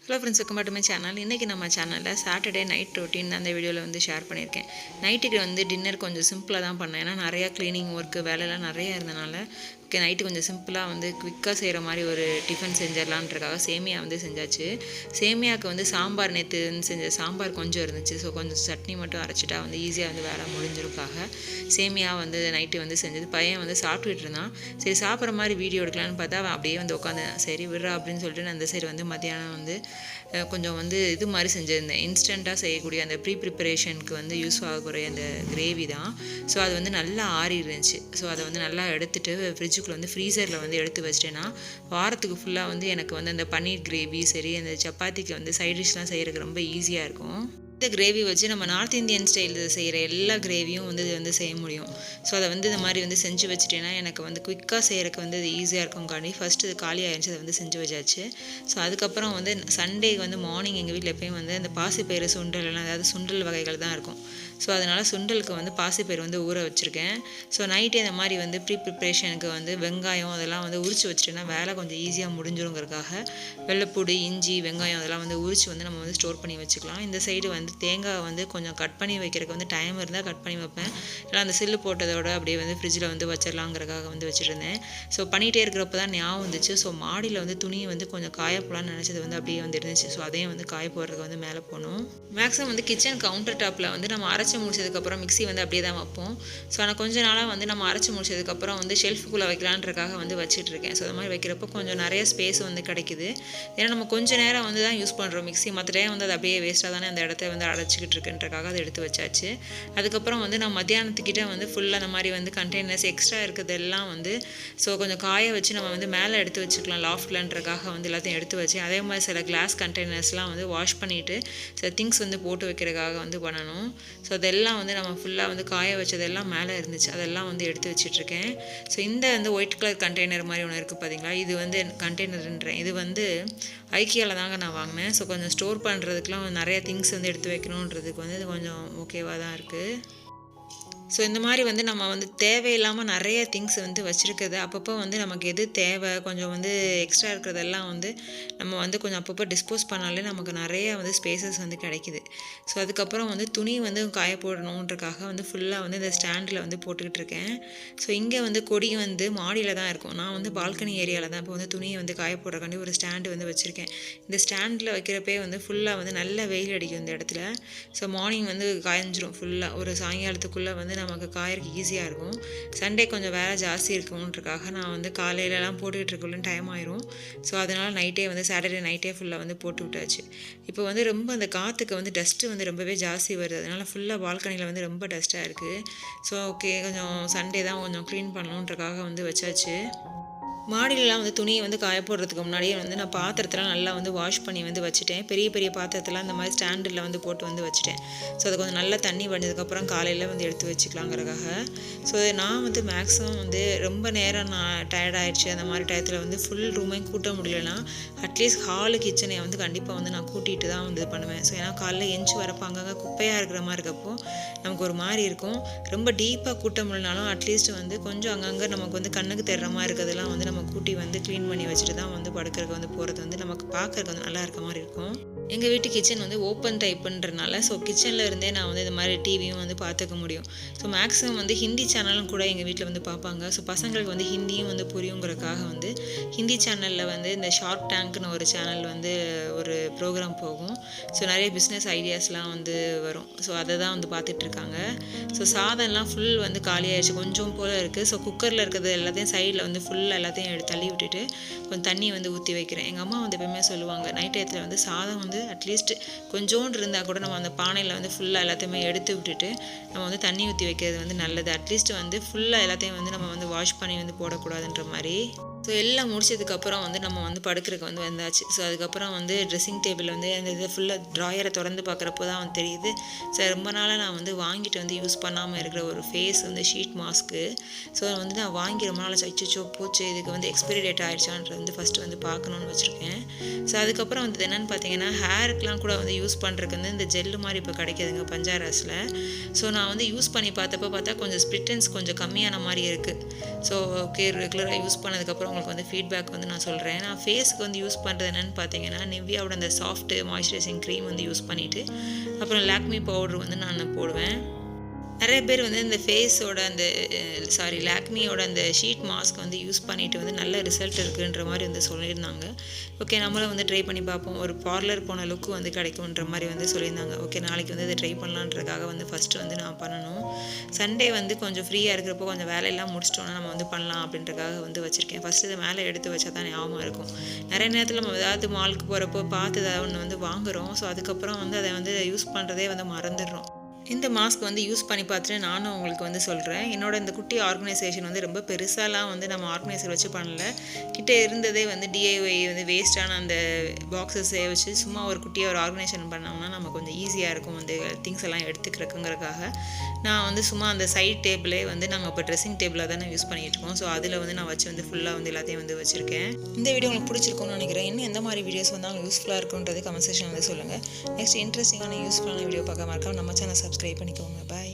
Hello friends, welcome back to my channel. இன்றைக்கி நம்ம சேனலில் சாட்டர்டே நைட் ரொட்டீன் அந்த வீடியோவில் வந்து ஷேர் பண்ணியிருக்கேன். நைட்டுக்கு வந்து டின்னர் கொஞ்சம் சிம்பிளாக தான் பண்ணேன். ஏன்னா நிறையா க்ளீனிங் ஒர்க்கு வேலையெல்லாம் நிறையா இருந்தனால ஓகே நைட்டு கொஞ்சம் சிம்பிளாக வந்து குவிக்காக செய்கிற மாதிரி ஒரு டிஃபன் செஞ்சிடலான்றக்காக சேமியா வந்து செஞ்சாச்சு. சேமியாவுக்கு வந்து சாம்பார் நேற்று செஞ்ச சாம்பார் கொஞ்சம் இருந்துச்சு. ஸோ கொஞ்சம் சட்னி மட்டும் அரைச்சிட்டா வந்து ஈஸியாக வந்து வேலை முடிஞ்சிருக்காக சேமியா வந்து நைட்டு வந்து செஞ்சது. பையன் வந்து சாப்பிட்டுட்டு இருந்தான். சரி சாப்பிட்ற மாதிரி வீடியோ எடுக்கலான்னு பார்த்தா அவன் அப்படியே வந்து உட்காந்து சரி விட்றா அப்படின்னு சொல்லிட்டு நான் அந்த சைடு வந்து மத்தியானம் வந்து கொஞ்சம் வந்து இது மாதிரி செஞ்சுருந்தேன். இன்ஸ்டண்ட்டாக செய்யக்கூடிய அந்த ப்ரிப்பரேஷனுக்கு வந்து யூஸ் ஆகக்கூடிய அந்த கிரேவி தான். ஸோ அது வந்து நல்லா ஆறி இருந்துச்சு. ஸோ அதை வந்து நல்லா எடுத்துகிட்டு ஃப்ரிட்ஜுக்குள்ளே வந்து ஃப்ரீசரில் வந்து எடுத்து வச்சிட்டேன்னா வாரத்துக்கு ஃபுல்லாக வந்து எனக்கு வந்து அந்த பன்னீர் கிரேவி சரி அந்த சப்பாத்திக்கு வந்து சைட் டிஷ்லாம் செய்கிறதுக்கு ரொம்ப ஈஸியாக இருக்கும். இந்த கிரேவி வச்சு நம்ம நார்த் இந்தியன் ஸ்டைலில் செய்கிற எல்லா கிரேவியும் வந்து இது வந்து செய்ய முடியும். ஸோ அதை வந்து இந்த மாதிரி வந்து செஞ்சு வச்சுட்டேன்னா எனக்கு வந்து குயிக்காக செய்கிறதுக்கு வந்து இது ஈஸியாக இருக்கும்காண்டி ஃபஸ்ட்டு இது காலி ஆயிடுச்சு. அதை வந்து செஞ்சு வச்சாச்சு. ஸோ அதுக்கப்புறம் வந்து சண்டே வந்து மார்னிங் எங்கள் வீட்டில் எப்பயும் வந்து அந்த பாசிப்பயிறு சுண்டல் எல்லாம் அதாவது சுண்டல் வகைகள் தான் இருக்கும். ஸோ அதனால் சுண்டலுக்கு வந்து பாசிப்பயிறு வந்து ஊற வச்சுருக்கேன். ஸோ நைட்டே இந்த மாதிரி வந்து ப்ரிப்பரேஷனுக்கு வந்து வெங்காயம் அதெல்லாம் வந்து உரிச்சு வச்சுட்டேன்னா வேலை கொஞ்சம் ஈஸியாக முடிஞ்சிருங்கிறதுக்காக வெள்ளைப்பூடி இஞ்சி வெங்காயம் அதெல்லாம் வந்து உரிச்சு வந்து நம்ம வந்து ஸ்டோர் பண்ணி வச்சுக்கலாம். இந்த சைடு வந்து தேங்காய் வந்து கொஞ்சம் கட் பண்ணி வைக்கிறதுக்கு வந்து டைம் இருந்தால் கட் பண்ணி வைப்பேன். இல்லை அந்த சில்லு போட்டதோட அப்படியே வந்து ஃப்ரிட்ஜில் வந்து வச்சிடலாங்கிறதுக்காக வந்து வச்சுருந்தேன். ஸோ பண்ணிகிட்டே இருக்கிறப்ப தான் ஞாபகம் வந்துச்சு. ஸோ மாடியில் வந்து துணியை வந்து கொஞ்சம் காய போடலான்னு நினச்சது வந்து அப்படியே வந்து இருந்துச்சு. ஸோ அதையும் வந்து காய போடுறதுக்கு வந்து மேலே போகணும். மேக்ஸிமம் வந்து கிச்சன் கவுண்டர் டாப்பில் வந்து நம்ம அரைச்சி முடிச்சதுக்கப்புறம் மிக்ஸி வந்து அப்படியே தான் வைப்போம். ஸோ ஆனால் கொஞ்ச நாளாக வந்து நம்ம அரைச்சி முடிச்சதுக்கப்புறம் வந்து ஷெல்ஃபுக்குள்ளே வைக்கலான்றக்காக வந்து வச்சுட்ருக்கேன். ஸோ அது மாதிரி வைக்கிறப்போ கொஞ்சம் நிறைய ஸ்பேஸ் வந்து கிடைக்குது. ஏன்னா நம்ம கொஞ்சம் நேரம் வந்து தான் யூஸ் பண்ணுறோம் மிக்ஸி. மற்ற டைம் வந்து அது அப்படியே வேஸ்ட்டாக தானே அந்த இடத்த வந்து அடைச்சிக்கிட்டு இருக்குன்றக்காக அதை எடுத்து வச்சாச்சு. அதுக்கப்புறம் வந்து நான் மத்தியானத்துக்கிட்ட வந்து ஃபுல்லாக அந்த மாதிரி வந்து கண்டெய்னர்ஸ் எக்ஸ்ட்ரா இருக்கிறதெல்லாம் வந்து ஸோ கொஞ்சம் காய வச்சு நம்ம வந்து மேலே எடுத்து வச்சுக்கலாம் லாஃப்ட்லன்றக்காக வந்து எல்லாத்தையும் எடுத்து வச்சேன். அதே மாதிரி சில கிளாஸ் கண்டெய்னர்ஸ்லாம் வந்து வாஷ் பண்ணிவிட்டு சில திங்ஸ் வந்து போட்டு வைக்கிறதுக்காக வந்து பண்ணணும். ஸோ அதெல்லாம் வந்து நம்ம ஃபுல்லாக வந்து காய வச்சதெல்லாம் மேலே இருந்துச்சு. அதெல்லாம் வந்து எடுத்து வச்சிட்ருக்கேன். ஸோ இந்த வந்து ஒயிட் கலர் கண்டெய்னர் மாதிரி ஒன்று இருக்குது பார்த்தீங்களா, இது வந்து கண்டெய்னருன்றேன். இது வந்து ஐக்கியாவில் தாங்க நான் வாங்கினேன். ஸோ கொஞ்சம் ஸ்டோர் பண்ணுறதுக்குலாம் நிறைய திங்ஸ் வந்து எடுத்து வைக்கணுன்றதுக்கு வந்து இது கொஞ்சம் ஓகேவாக தான் இருக்குது. ஸோ இந்த மாதிரி வந்து நம்ம வந்து தேவையில்லாமல் நிறைய திங்ஸ் வந்து வச்சுருக்குது. அப்பப்போ வந்து நமக்கு எது தேவை கொஞ்சம் வந்து எக்ஸ்ட்ரா இருக்கிறதெல்லாம் வந்து நம்ம வந்து கொஞ்சம் அப்பப்போ டிஸ்போஸ் பண்ணாலே நமக்கு நிறைய வந்து ஸ்பேசஸ் வந்து கிடைக்கிது. ஸோ அதுக்கப்புறம் வந்து துணி வந்து காய போடணுன்றக்காக வந்து ஃபுல்லாக வந்து இந்த ஸ்டாண்டில் வந்து போட்டுக்கிட்டு இருக்கேன். ஸோ இங்கே வந்து கொடி வந்து மாடியில் தான் இருக்கும். நான் வந்து பால்கனி ஏரியாவில் தான் இப்போ வந்து துணியை வந்து காய போடுறக்காண்டி ஒரு ஸ்டாண்டு வந்து வச்சுருக்கேன். இந்த ஸ்டாண்டில் வைக்கிறப்பே வந்து ஃபுல்லாக வந்து நல்ல வெயில் அடிக்கும் இந்த இடத்துல. ஸோ மார்னிங் வந்து காய்ஞ்சிரும் ஃபுல்லாக. ஒரு சாயங்காலத்துக்குள்ளே வந்து நமக்கு காயறதுக்கு ஈஸியாக இருக்கும். சண்டே கொஞ்சம் வேலை ஜாஸ்தி இருக்கும்ன்றக்காக நான் வந்து காலையிலலாம் போட்டுக்கிட்டு இருக்கக்குள்ள டைம் ஆயிரும். ஸோ அதனால் நைட்டே வந்து சாட்டர்டே நைட்டே ஃபுல்லாக வந்து போட்டு விட்டாச்சு. இப்போ வந்து ரொம்ப அந்த காற்றுக்கு வந்து டஸ்ட்டு வந்து ரொம்பவே ஜாஸ்தி வருது. அதனால் ஃபுல்லாக பால்கனியில் வந்து ரொம்ப டஸ்ட்டாக இருக்குது. ஸோ ஓகே கொஞ்சம் சண்டே தான் கொஞ்சம் க்ளீன் பண்ணணுன்றக்காக வந்து வச்சாச்சு. மாடிலலாம் வந்து துணியை வந்து காய போடுறதுக்கு முன்னாடியே வந்து நான் பாத்திரத்தெல்லாம் நல்லா வந்து வாஷ் பண்ணி வந்து வச்சுட்டேன். பெரிய பெரிய பாத்திரத்தெல்லாம் இந்த மாதிரி ஸ்டாண்டில் வந்து போட்டு வந்து வச்சுட்டேன். ஸோ அது கொஞ்சம் நல்லா தண்ணி வந்ததுக்கப்புறம் காலையில் வந்து எடுத்து வச்சுக்கலாங்கிறக்காக. ஸோ நான் வந்து மேக்ஸிமம் வந்து ரொம்ப நேரம் நான் டயர்ட் ஆகிடுச்சு அந்த மாதிரி டயத்தில் வந்து ஃபுல் ரூமையும் கூட்ட முடியலன்னா அட்லீஸ்ட் ஹாலு கிச்சனை வந்து கண்டிப்பாக வந்து நான் கூட்டிகிட்டு தான் வந்து இது பண்ணுவேன். ஸோ ஏன்னா காலையில் எஞ்சி வரப்போ அங்கங்கே குப்பையாக இருக்கிற மாதிரி இருக்கப்போ நமக்கு ஒரு மாதிரி இருக்கும். ரொம்ப டீப்பாக கூட்ட முடியலனாலும் அட்லீஸ்ட் வந்து கொஞ்சம் அங்கங்கே நமக்கு வந்து கண்ணுக்கு தெரிற மாதிரி இருக்கிறதெல்லாம் வந்து நம்ம கூட்டி வந்து க்ளீன் பண்ணி வச்சுட்டு தான் வந்து படுக்கிறதுக்கு வந்து போகிறது வந்து நமக்கு பார்க்கறதுக்கு வந்து நல்லா இருக்க மாதிரி இருக்கும். எங்கள் வீட்டு கிச்சன் வந்து ஓப்பன் டைப்புன்றனால ஸோ கிச்சனில் இருந்தே நான் வந்து இந்த மாதிரி டிவியும் வந்து பார்த்துக்க முடியும். ஸோ மேக்ஸிமம் வந்து ஹிந்தி சேனலும் கூட எங்கள் வீட்டில் வந்து பார்ப்பாங்க. ஸோ பசங்களுக்கு வந்து ஹிந்தியும் வந்து புரியுங்கிறதுக்காக வந்து ஹிந்தி சேனலில் வந்து இந்த ஷார்க் டேங்க்னு ஒரு சேனல் வந்து ஒரு ப்ரோக்ராம் போகும். ஸோ நிறைய பிஸ்னஸ் ஐடியாஸ்லாம் வந்து வரும். ஸோ அதை தான் வந்து பார்த்துட்ருக்காங்க. ஸோ சாதம்லாம் ஃபுல் வந்து காலியாகிடுச்சு, கொஞ்சம் போல் இருக்குது. ஸோ குக்கரில் இருக்கிறது எல்லாத்தையும் சைடில் வந்து ஃபுல்லாக எல்லாத்தையும் தள்ளி விட்டுட்டு கொஞ்சம் தண்ணி வந்து ஊற்றி வைக்கிறேன். எங்கள் அம்மா வந்து எப்பவுமே சொல்லுவாங்க நைட் டயத்தில் வந்து சாதம் வந்து அட்லீஸ்ட் கொஞ்சோண்டு இருந்தால் கூட நம்ம அந்த பானையில் வந்து ஃபுல்லாக எல்லாத்தையுமே எடுத்து விட்டுட்டு நம்ம வந்து தண்ணி ஊற்றி வைக்கிறது வந்து நல்லது. அட்லீஸ்ட் வந்து ஃபுல்லாக எல்லாத்தையும் வந்து நம்ம வந்து வாஷ் பண்ணி வந்து போடக்கூடாதுன்ற மாதிரி. ஸோ எல்லாம் முடிச்சதுக்கப்புறம் வந்து நம்ம வந்து படுக்கிறதுக்கு வந்து வந்தாச்சு. ஸோ அதுக்கப்புறம் வந்து ட்ரெஸ்ஸிங் டேபிள் வந்து அந்த இதை ஃபுல்லாக ட்ராயரை திறந்து பார்க்குறப்போ தான் வந்து தெரியுது. ஸோ ரொம்ப நாளாக நான் வந்து வாங்கிட்டு வந்து யூஸ் பண்ணாமல் இருக்கிற ஒரு ஃபேஸ் வந்து ஷீட் மாஸ்க்கு. ஸோ வந்து நான் வாங்கி ரொம்ப நாள் அச்சோ போச்சு இதுக்கு வந்து எக்ஸ்பைரி டேட் ஆகிடுச்சான்றது வந்து ஃபஸ்ட்டு வந்து பார்க்கணுன்னு வச்சுருக்கேன். ஸோ அதுக்கப்புறம் வந்து என்னென்னு பார்த்தீங்கன்னா ஹேருக்கெலாம் கூட வந்து யூஸ் பண்ணுறதுக்கு வந்து இந்த ஜெல்லு மாதிரி இப்போ கிடைக்கிதுங்க பஞ்சாராஸில். ஸோ நான் வந்து யூஸ் பண்ணி பார்த்தா கொஞ்சம் ஸ்ப்ளிட்டன்ஸ் கொஞ்சம் கம்மியான மாதிரி இருக்குது. ஸோ ஓகே ரெகுலராக யூஸ் பண்ணதுக்கப்புறம் உங்களுக்கு வந்து ஃபீட்பேக் வந்து நான் சொல்கிறேன். நான் ஃபேஸ்க்கு வந்து யூஸ் பண்ணுறது என்னென்னு பார்த்தீங்கன்னா, நிவ்யாவோட அந்த சாஃப்ட் மாய்ஸ்சரைசிங் க்ரீம் வந்து யூஸ் பண்ணிவிட்டு அப்புறம் லாக்மி பவுடர் வந்து நான் போடுவேன். நிறைய பேர் வந்து இந்த ஃபேஸோட அந்த லாக்மியோட அந்த ஷீட் மாஸ்க் வந்து யூஸ் பண்ணிவிட்டு வந்து நல்ல ரிசல்ட் இருக்குன்ற மாதிரி வந்து சொல்லியிருந்தாங்க. ஓகே, நம்மளும் வந்து ட்ரை பண்ணி பார்ப்போம். ஒரு பார்லர் போன லுக்கு வந்து கிடைக்கும்ன்ற மாதிரி வந்து சொல்லியிருந்தாங்க. ஓகே, நாளைக்கு வந்து இதை ட்ரை பண்ணலான்றதுக்காக வந்து ஃபஸ்ட்டு வந்து நான் பண்ணணும். சண்டே வந்து கொஞ்சம் ஃப்ரீயாக இருக்கிறப்போ கொஞ்சம் வேலையெல்லாம் முடிச்சிட்டோன்னா நம்ம வந்து பண்ணலாம் அப்படின்றக்காக வந்து வச்சுருக்கேன். ஃபஸ்ட்டு இதை மேலே எடுத்து வச்சா தான் ஞாபகம் இருக்கும். நிறைய நேரத்தில் நம்ம ஏதாவது மாலுக்கு போகிறப்போ பார்த்து ஏதாவது ஒன்று வந்து வாங்குகிறோம். ஸோ அதுக்கப்புறம் வந்து அதை வந்து யூஸ் பண்ணுறதே வந்து மறந்துடுறோம். இந்த மாஸ்க் வந்து யூஸ் பண்ணி பார்த்துட்டு நானும் உங்களுக்கு வந்து சொல்கிறேன். என்னோட இந்த குட்டி ஆர்கனைசேஷன் வந்து ரொம்ப பெருசாலாம் வந்து நம்ம ஆர்கனைசர் வச்சு பண்ணல. கிட்டே இருந்ததே வந்து டிஐஒய் வந்து வேஸ்ட்டான அந்த பாக்ஸஸை வச்சு சும்மா ஒரு குட்டியாக ஒரு ஆர்கனைசேஷன் பண்ணோம்னா நம்ம கொஞ்சம் ஈஸியாக இருக்கும் வந்து திங்ஸ் எல்லாம் எடுத்துக்கிறதுங்கிறதுக்காக நான் வந்து சும்மா அந்த சைட் டேபிளே வந்து நாங்கள் இப்போ ட்ரெஸ்ஸிங் டேபிளாக தான் யூஸ் பண்ணிகிட்டு இருக்கோம். ஸோ அதில் வந்து நான் வச்சு வந்து ஃபுல்லாக வந்து எல்லாத்தையும் வந்து வச்சுருக்கேன். இந்த வீடியோ உங்களுக்கு பிடிச்சிருக்கும்னு நினைக்கிறேன். இன்னும் எந்த மாதிரி வீடியோஸ் வந்தாலும் யூஸ்ஃபுல்லாக இருக்குன்றது கமெண்ட் செக்ஷன் வந்து சொல்லுங்கள். நெக்ஸ்ட் இன்ட்ரெஸ்டிங்கான யூஸ்ஃபுல்லான வீடியோ பார்க்க மறக்காம நம்ம சேனல் சப்ஸ்கிரைப் பண்ணிக்கோங்க. பாய்.